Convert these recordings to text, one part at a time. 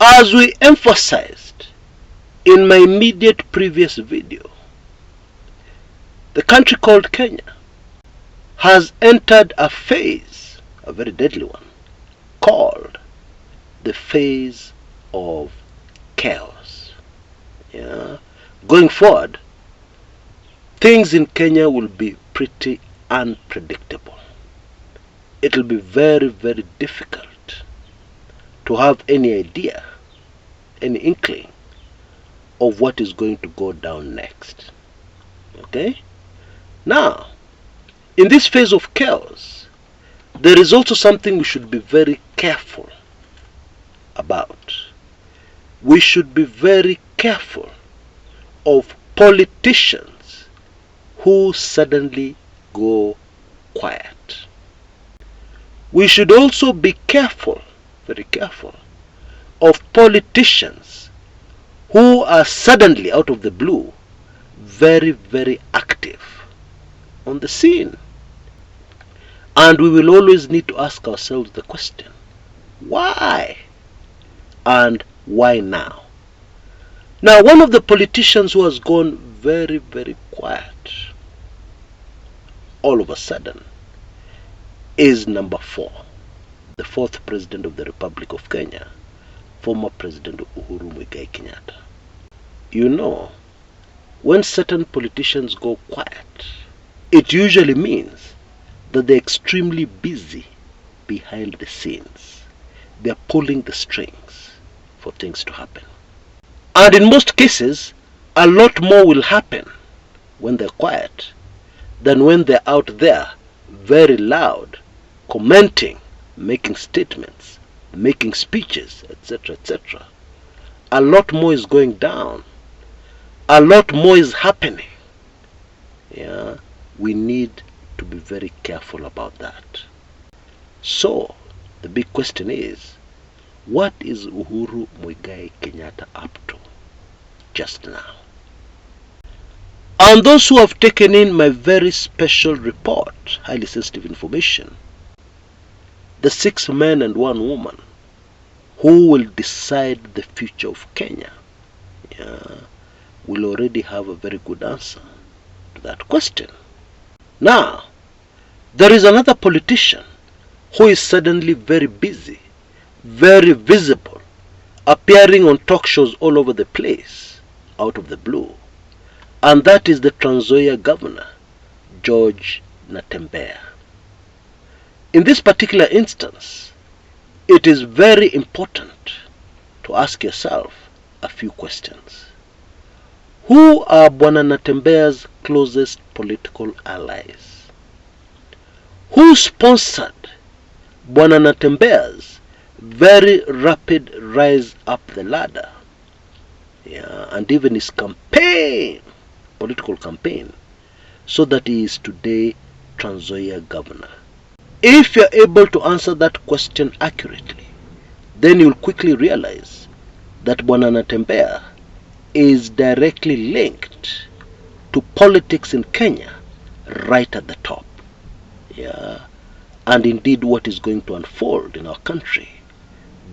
As we emphasized in my immediate previous video, the country called Kenya has entered a phase, a very deadly one, called the phase of chaos. Going forward, things in Kenya will be pretty unpredictable. It will be very, very difficult to have any idea, any inkling of what is going to go down next. Okay? Now, in this phase of chaos, there is also something we should be very careful about. We should be very careful of politicians who suddenly go quiet. We should also be careful, very careful, of politicians who are suddenly, out of the blue, very, very active on the scene. And we will always need to ask ourselves the question, why? And why now? Now, one of the politicians who has gone very, very quiet all of a sudden is number 4, the 4th President of the Republic of Kenya, former President Uhuru Kenyatta. You know, when certain politicians go quiet, it usually means that they're extremely busy behind the scenes. They're pulling the strings for things to happen. And in most cases, a lot more will happen when they're quiet than when they're out there very loud, commenting, making statements, making speeches, etc., etc. A lot more is going down. A lot more is happening. We need to be very careful about that. So, the big question is, what is Uhuru Muigai Kenyatta up to just now? And those who have taken in my very special report, highly sensitive information, the 6 men and 1 woman who will decide the future of Kenya, will already have a very good answer to that question. Now, there is another politician who is suddenly very busy, very visible, appearing on talk shows all over the place, out of the blue. And that is the Trans Nzoia governor, George Natembeya. In this particular instance, it is very important to ask yourself a few questions. Who are Bwana Natembeya's closest political allies? Who sponsored Bwana Natembeya's very rapid rise up the ladder? And even his campaign, political campaign, so that he is today Trans Nzoia governor. If you're able to answer that question accurately, then you'll quickly realize that Bwana Natembeya is directly linked to politics in Kenya right at the top. And indeed what is going to unfold in our country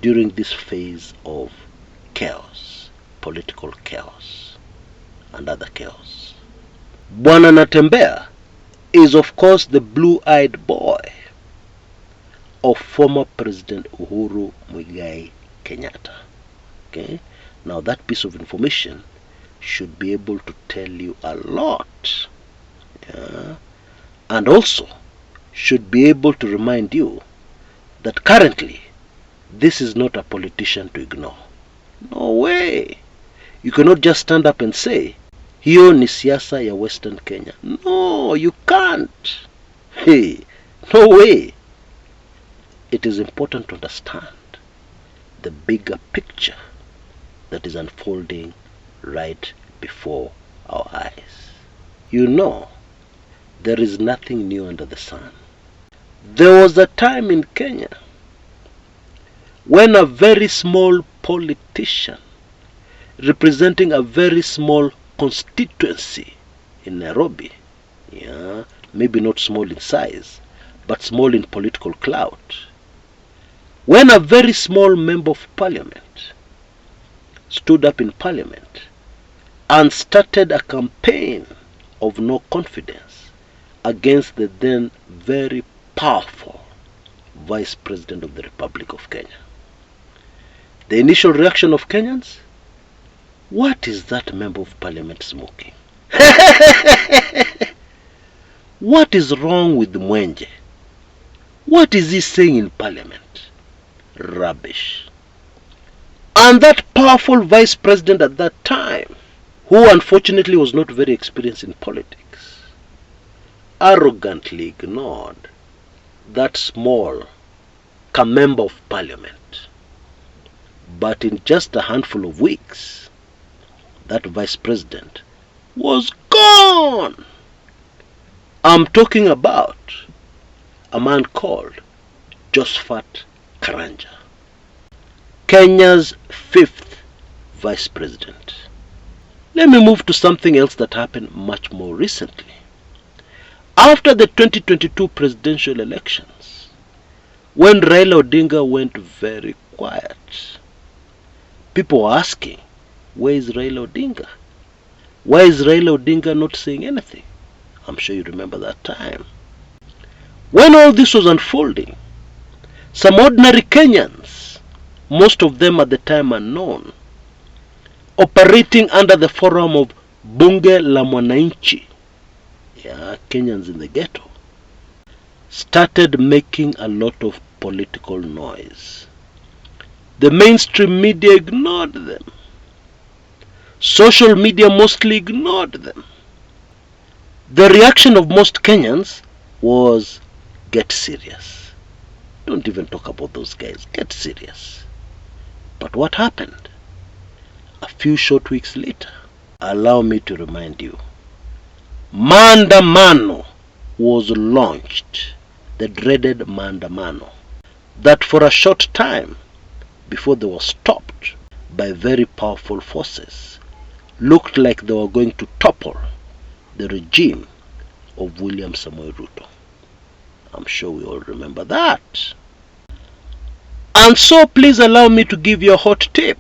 during this phase of chaos, political chaos and other chaos. Bwana Natembeya is of course the blue-eyed boy of former President Uhuru Muigai Kenyatta. Okay? Now that piece of information should be able to tell you a lot. And also should be able to remind you that currently this is not a politician to ignore. No way. You cannot just stand up and say, hiyo ni siasa ya Western Kenya. No, you can't. Hey, no way. It is important to understand the bigger picture that is unfolding right before our eyes. You know, there is nothing new under the sun. There was a time in Kenya when a very small politician representing a very small constituency in Nairobi, maybe not small in size, but small in political clout, when a very small member of parliament stood up in Parliament and started a campaign of no confidence against the then very powerful Vice President of the Republic of Kenya. The initial reaction of Kenyans: what is that member of Parliament smoking? What is wrong with Mwenje? What is he saying in Parliament? Rubbish. And that powerful Vice President at that time, who unfortunately was not very experienced in politics, arrogantly ignored that small member of Parliament. But in just a handful of weeks, that Vice President was gone. I'm talking about a man called Josephat Karanja, Kenya's 5th Vice President. Let me move to something else that happened much more recently. After the 2022 presidential elections, when Raila Odinga went very quiet, people were asking, where is Raila Odinga? Why is Raila Odinga not saying anything? I'm sure you remember that time. When all this was unfolding, some ordinary Kenyans, most of them at the time unknown, operating under the forum of Bunge la Mwananchi, Kenyans in the ghetto, started making a lot of political noise. The mainstream media ignored them. Social media mostly ignored them. The reaction of most Kenyans was, get serious. Don't even talk about those guys. Get serious. But what happened? A few short weeks later, allow me to remind you, maandamano was launched, the dreaded maandamano, that for a short time, before they were stopped by very powerful forces, looked like they were going to topple the regime of William Samoei Ruto. I'm sure we all remember that. And so please allow me to give you a hot tip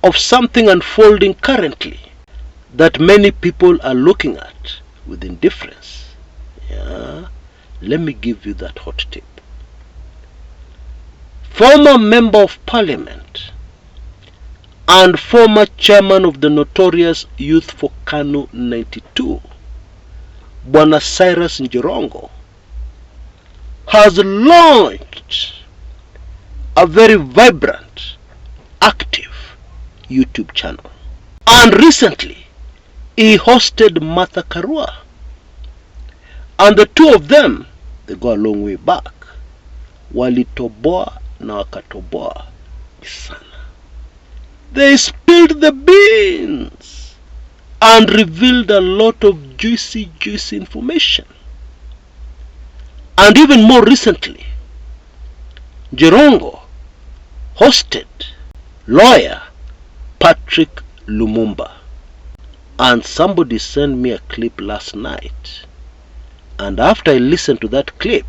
of something unfolding currently that many people are looking at with indifference. Let me give you that hot tip. Former Member of Parliament and former chairman of the notorious Youth for KANU 92, Bwana Cyrus Jirongo, has launched a very vibrant, active YouTube channel. And recently, he hosted Martha Karua. And the two of them, they go a long way back. Walitoboa na wakatoboa sana. They spilled the beans and revealed a lot of juicy information. And even more recently, Jirongo hosted lawyer Patrick Lumumba. And somebody sent me a clip last night. And after I listened to that clip,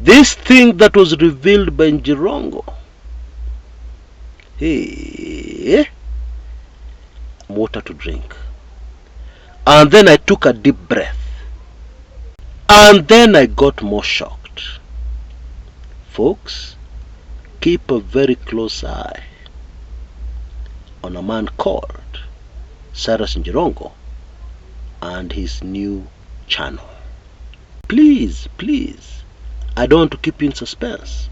this thing that was revealed by Jirongo, water to drink. And then I took a deep breath. And then I got more shocked. Folks, keep a very close eye on a man called Cyrus Jirongo and his new channel. Please, I don't want to keep you in suspense.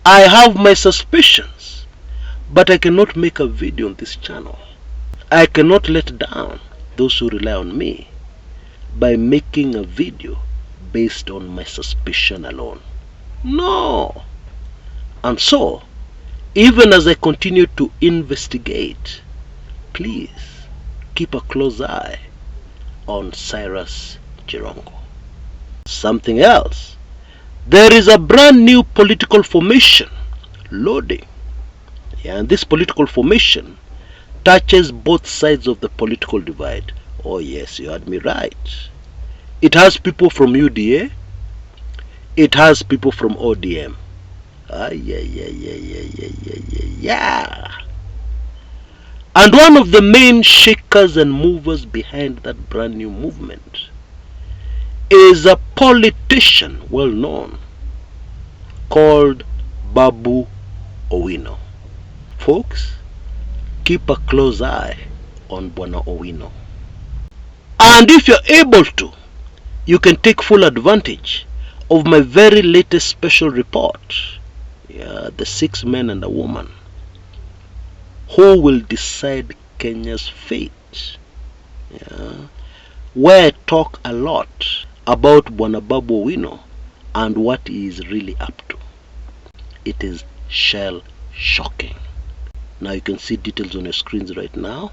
I have my suspicions, but I cannot make a video on this channel. I cannot let down those who rely on me by making a video based on my suspicion alone. No. And so, even as I continue to investigate, please keep a close eye on Cyrus Jirongo. Something else. There is a brand new political formation loading. And this political formation touches both sides of the political divide. Oh yes, you heard me right. It has people from UDA. It has people from ODM. Yeah. And one of the main shakers and movers behind that brand new movement is a politician well known called Babu Owino. Folks, keep a close eye on Bwana Owino. And if you're able to, you can take full advantage of my very latest special report, the 6 men and a woman who will decide Kenya's fate, where I talk a lot about Bwana Babu Owino and what he is really up to. It is shell shocking. Now you can see details on your screens right now.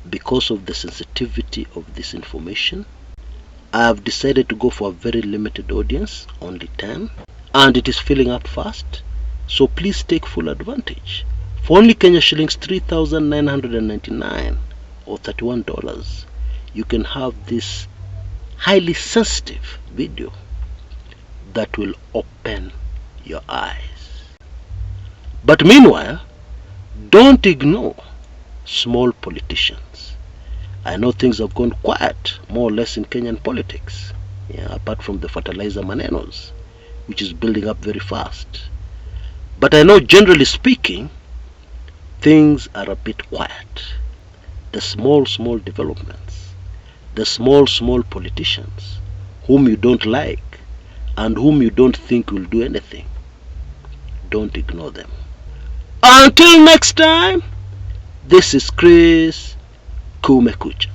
Because of the sensitivity of this information, I have decided to go for a very limited audience, only 10, and it is filling up fast, so please take full advantage. For only Kenya shillings 3,999 or $31, you can have this highly sensitive video that will open your eyes. But meanwhile, don't ignore small politicians. I know things have gone quiet, more or less, in Kenyan politics, apart from the fertilizer manenos, which is building up very fast. But I know, generally speaking, things are a bit quiet. The small developments, the small politicians whom you don't like and whom you don't think will do anything, don't ignore them. Until next time, this is Chris Kumekucha.